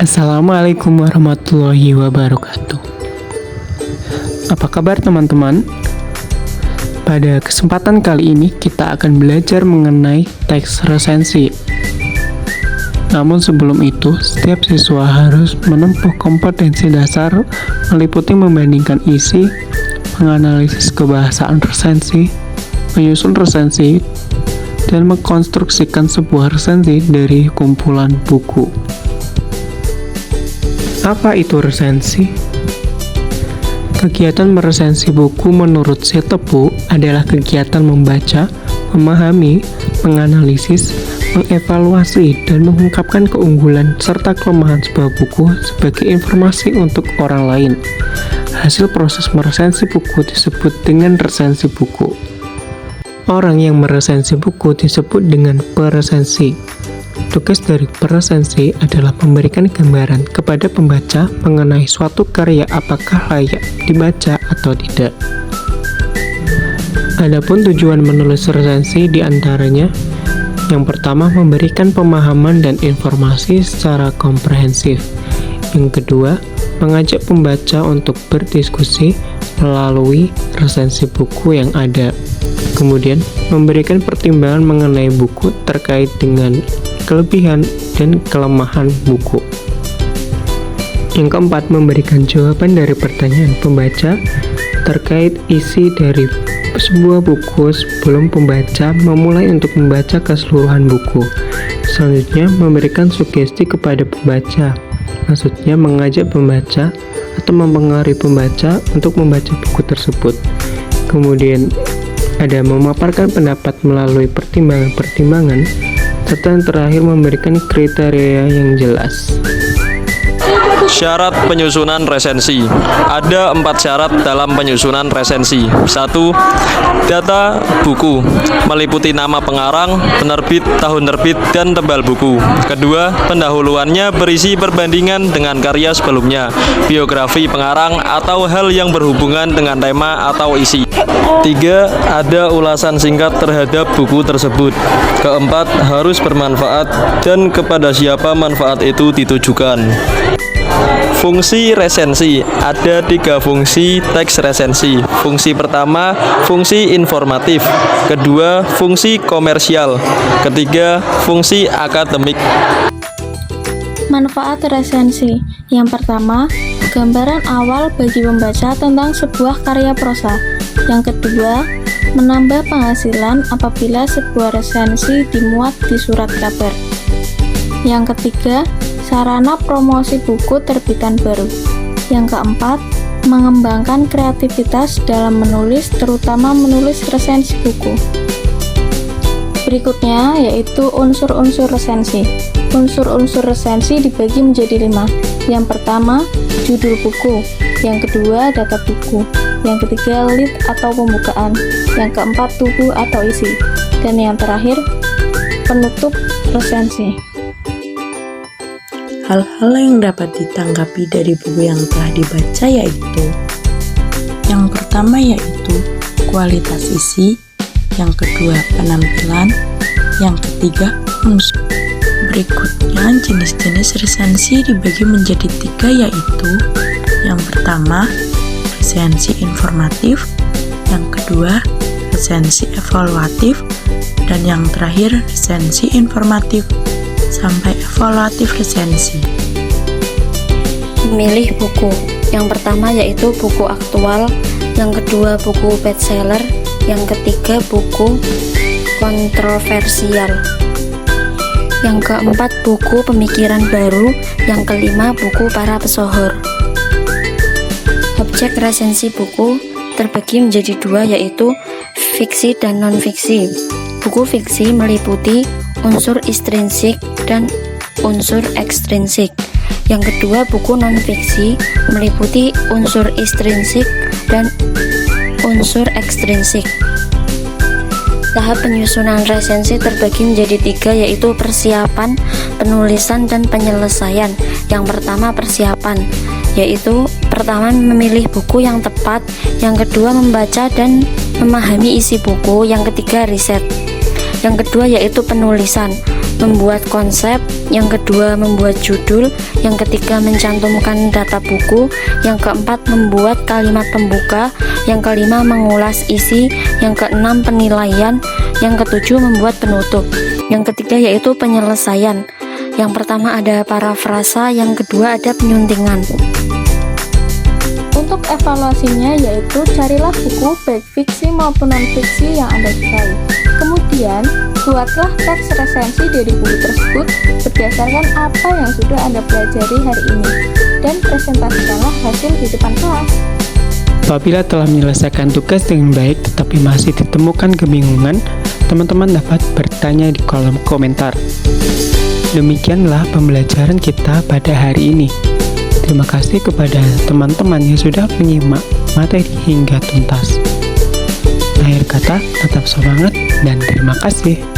Assalamualaikum warahmatullahi wabarakatuh. Apa kabar teman-teman? Pada kesempatan kali ini kita akan belajar mengenai teks resensi. Namun sebelum itu, setiap siswa harus menempuh kompetensi dasar meliputi membandingkan isi, menganalisis kebahasaan resensi, menyusun resensi, dan mengkonstruksikan sebuah resensi dari kumpulan buku. Apa itu resensi? Kegiatan meresensi buku menurut Setepu adalah kegiatan membaca, memahami, menganalisis, mengevaluasi, dan mengungkapkan keunggulan serta kelemahan sebuah buku sebagai informasi untuk orang lain. Hasil proses meresensi buku disebut dengan resensi buku. Orang yang meresensi buku disebut dengan peresensi. Tugas dari peresensi adalah memberikan gambaran kepada pembaca mengenai suatu karya apakah layak dibaca atau tidak. Adapun tujuan menulis resensi diantaranya, yang pertama memberikan pemahaman dan informasi secara komprehensif. Yang kedua, mengajak pembaca untuk berdiskusi melalui resensi buku yang ada. Kemudian, memberikan pertimbangan mengenai buku terkait dengan kelebihan dan kelemahan buku. Yang keempat, memberikan jawaban dari pertanyaan pembaca terkait isi dari sebuah buku sebelum pembaca memulai untuk membaca keseluruhan buku. Selanjutnya, memberikan sugesti kepada pembaca, maksudnya mengajak pembaca atau mempengaruhi pembaca untuk membaca buku tersebut. Kemudian, ada memaparkan pendapat melalui pertimbangan-pertimbangan, serta yang terakhir memberikan kriteria yang jelas. Syarat penyusunan resensi. Ada 4 syarat dalam penyusunan resensi. 1. Data buku, meliputi nama pengarang, penerbit, tahun terbit, dan tebal buku. Kedua, pendahuluannya berisi perbandingan dengan karya sebelumnya, biografi pengarang, atau hal yang berhubungan dengan tema atau isi. 3. Ada ulasan singkat terhadap buku tersebut. Keempat, harus bermanfaat dan kepada siapa manfaat itu ditujukan. Fungsi resensi. Ada 3 fungsi teks resensi. Fungsi pertama, fungsi informatif. Kedua, fungsi komersial. Ketiga, fungsi akademik. Manfaat resensi. Yang pertama, gambaran awal bagi pembaca tentang sebuah karya prosa. Yang kedua, menambah penghasilan apabila sebuah resensi dimuat di surat kabar. Yang ketiga, sarana promosi buku terbitan baru. Yang keempat, mengembangkan kreativitas dalam menulis, terutama menulis resensi buku. Berikutnya yaitu unsur-unsur resensi. Unsur-unsur resensi dibagi menjadi 5. Yang pertama, judul buku. Yang kedua, data buku. Yang ketiga, lead atau pembukaan. Yang keempat, tubuh atau isi. Dan yang terakhir, penutup resensi. Hal-hal yang dapat ditanggapi dari buku yang telah dibaca yaitu: yang pertama yaitu kualitas isi, yang kedua penampilan, yang ketiga unsur. Berikutnya jenis-jenis resensi dibagi menjadi 3 yaitu: yang pertama resensi informatif, yang kedua resensi evaluatif, dan yang terakhir resensi informatif sampai evaluatif resensi. Memilih buku. Yang pertama yaitu buku aktual, yang kedua buku bestseller, yang ketiga buku kontroversial, yang keempat buku pemikiran baru, yang kelima buku para pesohor. Objek resensi buku terbagi menjadi 2 yaitu fiksi dan non-fiksi. Buku fiksi meliputi unsur intrinsik dan unsur ekstrinsik. Yang kedua, buku non-fiksi meliputi unsur intrinsik dan unsur ekstrinsik. Tahap penyusunan resensi terbagi menjadi 3 yaitu persiapan, penulisan, dan penyelesaian. Yang pertama, persiapan, yaitu pertama memilih buku yang tepat, yang kedua membaca dan memahami isi buku, yang ketiga riset. Yang kedua yaitu penulisan, membuat konsep, yang kedua membuat judul, yang ketiga mencantumkan data buku, yang keempat membuat kalimat pembuka, yang kelima mengulas isi, yang keenam penilaian, yang ketujuh membuat penutup, yang ketiga yaitu penyelesaian. Yang pertama ada parafrasa, yang kedua ada penyuntingan. Untuk evaluasinya yaitu carilah buku baik fiksi maupun non-fiksi yang Anda sukai. Kemudian, buatlah teks resensi dari buku tersebut berdasarkan apa yang sudah Anda pelajari hari ini dan presentasikanlah hasil di depan kelas. Apabila telah menyelesaikan tugas dengan baik tetapi masih ditemukan kebingungan, teman-teman dapat bertanya di kolom komentar. Demikianlah pembelajaran kita pada hari ini. Terima kasih kepada teman-teman yang sudah menyimak materi hingga tuntas. Akhir kata, tetap semangat dan terima kasih.